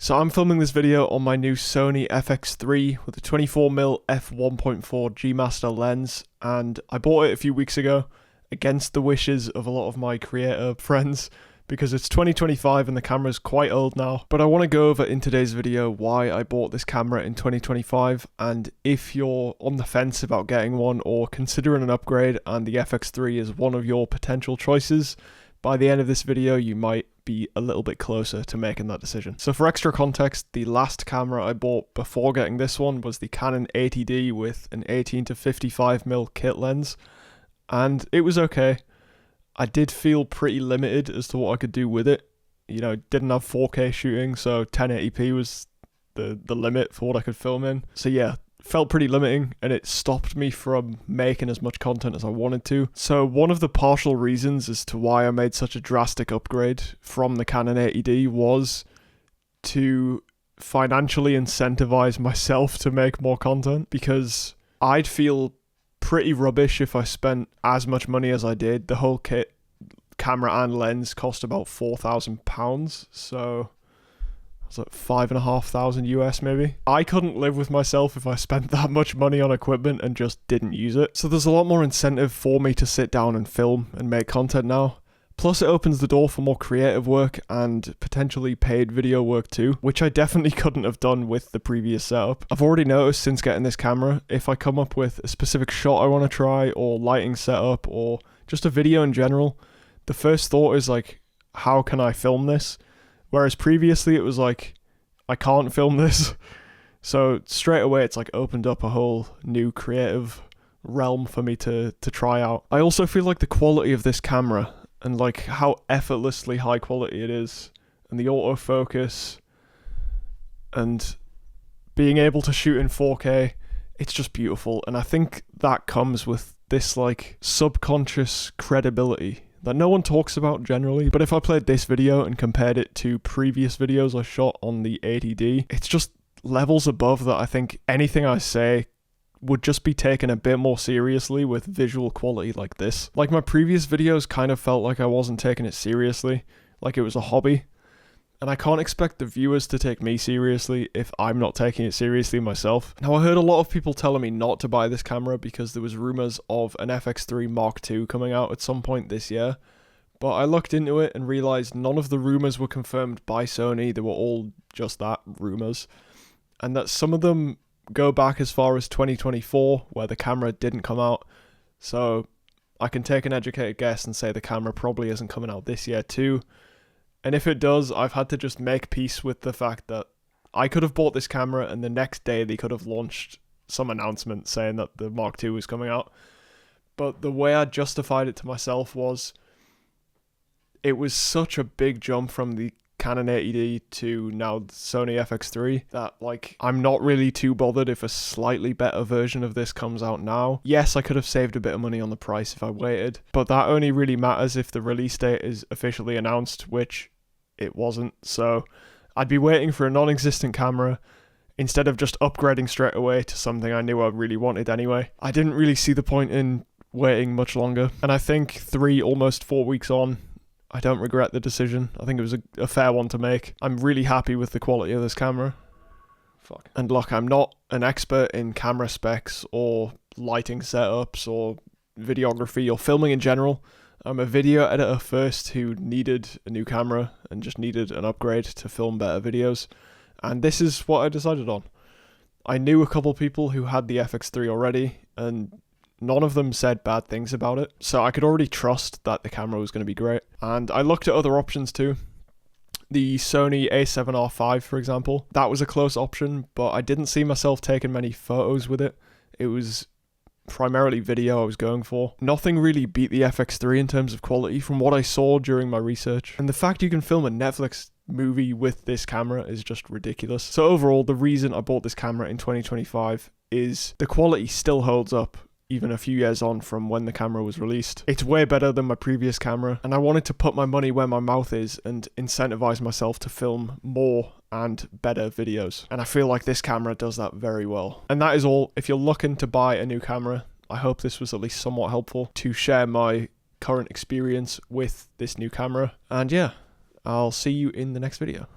So I'm filming this video on my new Sony FX3 with a 24mm f1.4 G Master lens, and I bought it a few weeks ago against the wishes of a lot of my creator friends because it's 2025 and the camera's quite old now. But I want to go over in today's video why I bought this camera in 2025, and if you're on the fence about getting one or considering an upgrade and the FX3 is one of your potential choices, by the end of this video you might be a little bit closer to making that decision. So for extra context, the last camera I bought before getting this one was the Canon 80D with an 18 to 55mm kit lens, and it was okay. I did feel pretty limited as to what I could do with it. You know, didn't have 4K shooting, so 1080p was the limit for what I could film in. So yeah, felt pretty limiting, and it stopped me from making as much content as I wanted to. So one of the partial reasons as to why I made such a drastic upgrade from the Canon 80D was to financially incentivize myself to make more content, because I'd feel pretty rubbish if I spent as much money as I did. The whole kit, camera and lens, cost about £4,000, so it's like $5,500 US maybe. I couldn't live with myself if I spent that much money on equipment and just didn't use it. So there's a lot more incentive for me to sit down and film and make content now. Plus it opens the door for more creative work and potentially paid video work too, which I definitely couldn't have done with the previous setup. I've already noticed since getting this camera, if I come up with a specific shot I want to try, or lighting setup, or just a video in general, the first thought is like, how can I film this? Whereas previously it was like, I can't film this. So straight away it's like opened up a whole new creative realm for me to try out. I also feel like the quality of this camera and like how effortlessly high quality it is, and the autofocus, and being able to shoot in 4K, it's just beautiful. And I think that comes with this like subconscious credibility that no one talks about generally. But if I played this video and compared it to previous videos I shot on the 80D, it's just levels above that. I think anything I say would just be taken a bit more seriously with visual quality like this. Like my previous videos kind of felt like I wasn't taking it seriously, like it was a hobby. And I can't expect the viewers to take me seriously if I'm not taking it seriously myself. Now I heard a lot of people telling me not to buy this camera because there was rumors of an FX3 Mark II coming out at some point this year. But I looked into it and realized none of the rumors were confirmed by Sony. They were all just that, rumors. And that some of them go back as far as 2024, where the camera didn't come out. So I can take an educated guess and say the camera probably isn't coming out this year too. And if it does, I've had to just make peace with the fact that I could have bought this camera and the next day they could have launched some announcement saying that the Mark II was coming out. But the way I justified it to myself was, it was such a big jump from the Canon 80D to now the Sony FX3 that like I'm not really too bothered if a slightly better version of this comes out now. Yes, I could have saved a bit of money on the price if I waited, but that only really matters if the release date is officially announced, which it wasn't. So I'd be waiting for a non-existent camera instead of just upgrading straight away to something I knew I really wanted anyway. I didn't really see the point in waiting much longer, and I think almost 4 weeks on, I don't regret the decision. I think it was a fair one to make. I'm really happy with the quality of this camera. Fuck. And look, I'm not an expert in camera specs or lighting setups or videography or filming in general. I'm a video editor first who needed a new camera and just needed an upgrade to film better videos. And this is what I decided on. I knew a couple people who had the FX3 already, and none of them said bad things about it, so I could already trust that the camera was going to be great. And I looked at other options too. The Sony A7R5, for example, that was a close option, but I didn't see myself taking many photos with it. It was primarily video I was going for. Nothing really beat the FX3 in terms of quality from what I saw during my research. And the fact you can film a Netflix movie with this camera is just ridiculous. So overall, the reason I bought this camera in 2025 is the quality still holds up even a few years on from when the camera was released. It's way better than my previous camera, and I wanted to put my money where my mouth is and incentivize myself to film more and better videos. And I feel like this camera does that very well. And that is all. If you're looking to buy a new camera, I hope this was at least somewhat helpful to share my current experience with this new camera. And yeah, I'll see you in the next video.